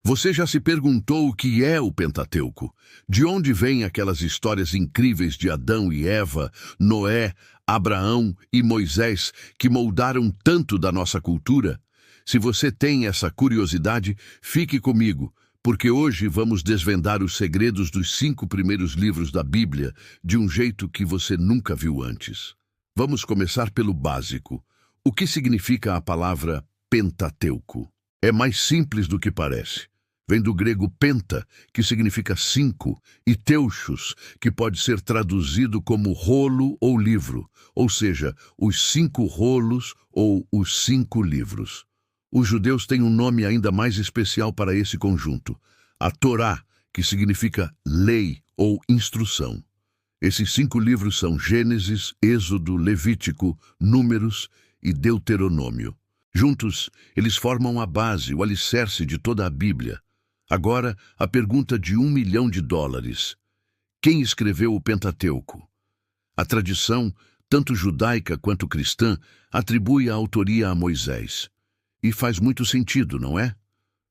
Você já se perguntou o que é o Pentateuco? De onde vêm aquelas histórias incríveis de Adão e Eva, Noé, Abraão e Moisés que moldaram tanto da nossa cultura? Se você tem essa curiosidade, fique comigo, porque hoje vamos desvendar os segredos dos 5 primeiros livros da Bíblia de um jeito que você nunca viu antes. Vamos começar pelo básico. O que significa a palavra Pentateuco? É mais simples do que parece. Vem do grego penta, que significa 5, e teuchos, que pode ser traduzido como rolo ou livro, ou seja, os 5 rolos ou os 5 livros. Os judeus têm um nome ainda mais especial para esse conjunto, a Torá, que significa lei ou instrução. Esses 5 livros são Gênesis, Êxodo, Levítico, Números e Deuteronômio. Juntos, eles formam a base, o alicerce de toda a Bíblia. Agora, a pergunta de $1 milhão. Quem escreveu o Pentateuco? A tradição, tanto judaica quanto cristã, atribui a autoria a Moisés. E faz muito sentido, não é?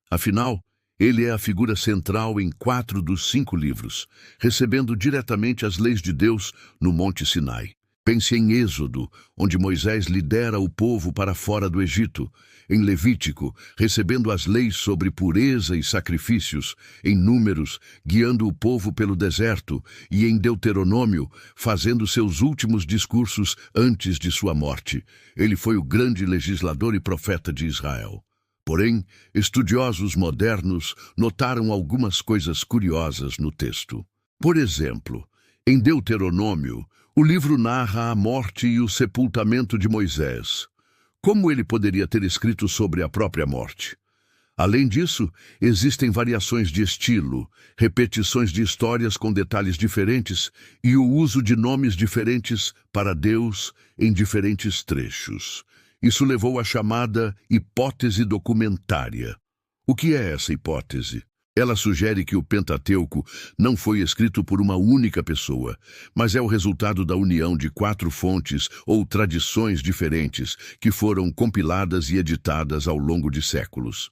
Afinal, ele é a figura central em 4 dos 5 livros, recebendo diretamente as leis de Deus no Monte Sinai. Pense em Êxodo, onde Moisés lidera o povo para fora do Egito, em Levítico, recebendo as leis sobre pureza e sacrifícios, em Números, guiando o povo pelo deserto, e em Deuteronômio, fazendo seus últimos discursos antes de sua morte. Ele foi o grande legislador e profeta de Israel. Porém, estudiosos modernos notaram algumas coisas curiosas no texto. Por exemplo, em Deuteronômio, o livro narra a morte e o sepultamento de Moisés. Como ele poderia ter escrito sobre a própria morte? Além disso, existem variações de estilo, repetições de histórias com detalhes diferentes e o uso de nomes diferentes para Deus em diferentes trechos. Isso levou à chamada hipótese documentária. O que é essa hipótese? Ela sugere que o Pentateuco não foi escrito por uma única pessoa, mas é o resultado da união de 4 fontes ou tradições diferentes que foram compiladas e editadas ao longo de séculos.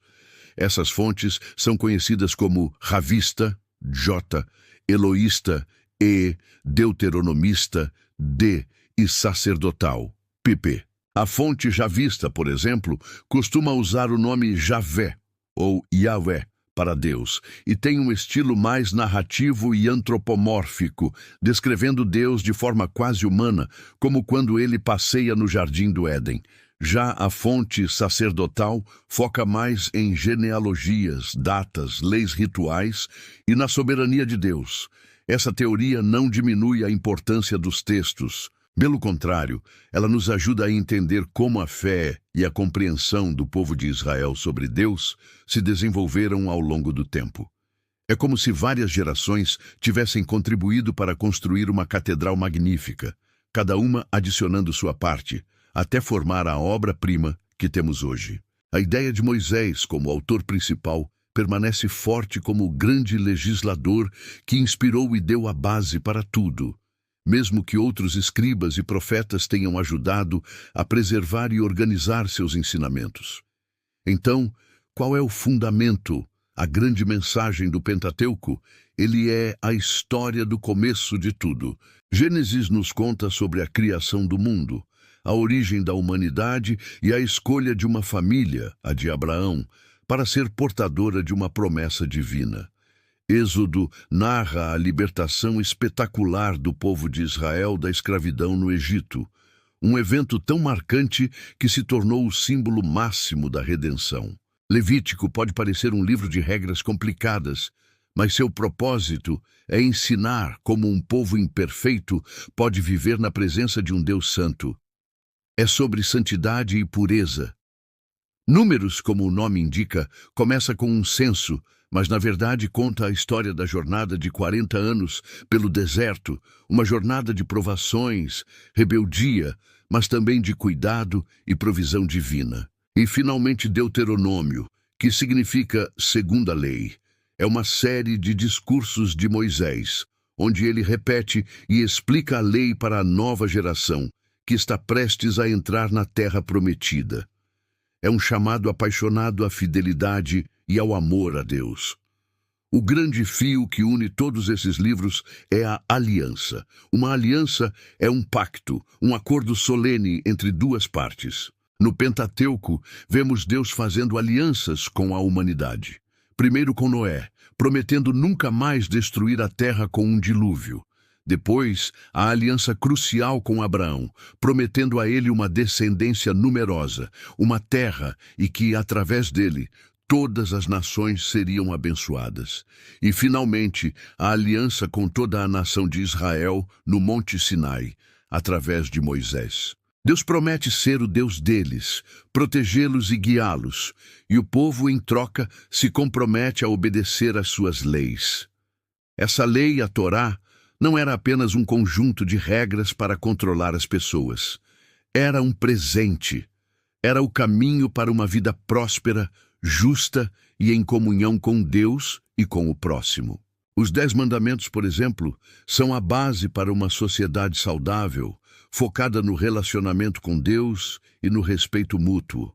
Essas fontes são conhecidas como Ravista, J, Eloísta, E, Deuteronomista, D e Sacerdotal, PP. A fonte Javista, por exemplo, costuma usar o nome Javé ou Yahvé para Deus, e tem um estilo mais narrativo e antropomórfico, descrevendo Deus de forma quase humana, como quando ele passeia no Jardim do Éden. Já a fonte sacerdotal foca mais em genealogias, datas, leis rituais e na soberania de Deus. Essa teoria não diminui a importância dos textos. Pelo contrário, ela nos ajuda a entender como a fé e a compreensão do povo de Israel sobre Deus se desenvolveram ao longo do tempo. É como se várias gerações tivessem contribuído para construir uma catedral magnífica, cada uma adicionando sua parte, até formar a obra-prima que temos hoje. A ideia de Moisés como autor principal permanece forte como o grande legislador que inspirou e deu a base para tudo, mesmo que outros escribas e profetas tenham ajudado a preservar e organizar seus ensinamentos. Então, qual é o fundamento, a grande mensagem do Pentateuco? Ele é a história do começo de tudo. Gênesis nos conta sobre a criação do mundo, a origem da humanidade e a escolha de uma família, a de Abraão, para ser portadora de uma promessa divina. Êxodo narra a libertação espetacular do povo de Israel da escravidão no Egito, um evento tão marcante que se tornou o símbolo máximo da redenção. Levítico pode parecer um livro de regras complicadas, mas seu propósito é ensinar como um povo imperfeito pode viver na presença de um Deus santo. É sobre santidade e pureza. Números, como o nome indica, começa com um censo, mas na verdade conta a história da jornada de 40 anos pelo deserto, uma jornada de provações, rebeldia, mas também de cuidado e provisão divina. E finalmente Deuteronômio, que significa segunda lei. É uma série de discursos de Moisés, onde ele repete e explica a lei para a nova geração, que está prestes a entrar na terra prometida. É um chamado apaixonado à fidelidade e ao amor a Deus. O grande fio que une todos esses livros é a aliança. Uma aliança é um pacto, um acordo solene entre duas partes. No Pentateuco, vemos Deus fazendo alianças com a humanidade. Primeiro com Noé, prometendo nunca mais destruir a terra com um dilúvio. Depois, a aliança crucial com Abraão, prometendo a ele uma descendência numerosa, uma terra e que, através dele, todas as nações seriam abençoadas. E, finalmente, a aliança com toda a nação de Israel no Monte Sinai, através de Moisés. Deus promete ser o Deus deles, protegê-los e guiá-los, e o povo, em troca, se compromete a obedecer às suas leis. Essa lei, a Torá, não era apenas um conjunto de regras para controlar as pessoas. Era um presente. Era o caminho para uma vida próspera, justa e em comunhão com Deus e com o próximo. Os 10 mandamentos, por exemplo, são a base para uma sociedade saudável, focada no relacionamento com Deus e no respeito mútuo.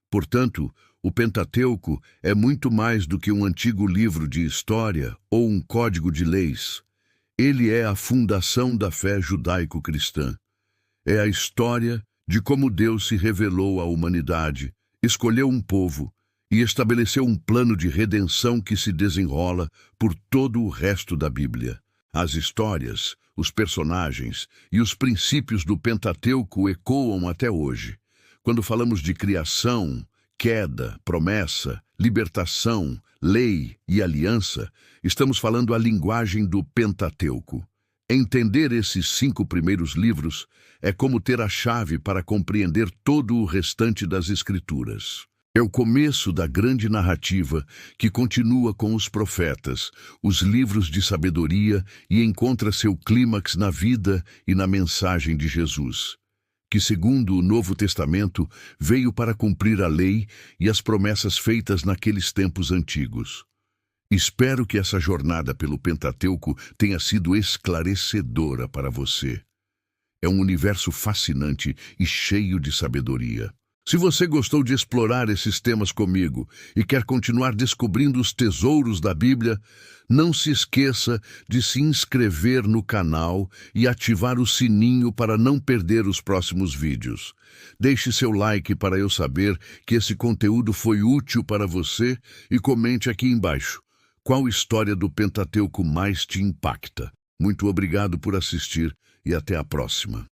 Portanto, o Pentateuco é muito mais do que um antigo livro de história ou um código de leis. Ele é a fundação da fé judaico-cristã. É a história de como Deus se revelou à humanidade, escolheu um povo e estabeleceu um plano de redenção que se desenrola por todo o resto da Bíblia. As histórias, os personagens e os princípios do Pentateuco ecoam até hoje. Quando falamos de criação, queda, promessa, libertação, lei e aliança, estamos falando a linguagem do Pentateuco. Entender esses 5 primeiros livros é como ter a chave para compreender todo o restante das Escrituras. É o começo da grande narrativa que continua com os profetas, os livros de sabedoria e encontra seu clímax na vida e na mensagem de Jesus, que, segundo o Novo Testamento, veio para cumprir a lei e as promessas feitas naqueles tempos antigos. Espero que essa jornada pelo Pentateuco tenha sido esclarecedora para você. É um universo fascinante e cheio de sabedoria. Se você gostou de explorar esses temas comigo e quer continuar descobrindo os tesouros da Bíblia, não se esqueça de se inscrever no canal e ativar o sininho para não perder os próximos vídeos. Deixe seu like para eu saber que esse conteúdo foi útil para você e comente aqui embaixo qual história do Pentateuco mais te impacta. Muito obrigado por assistir e até a próxima.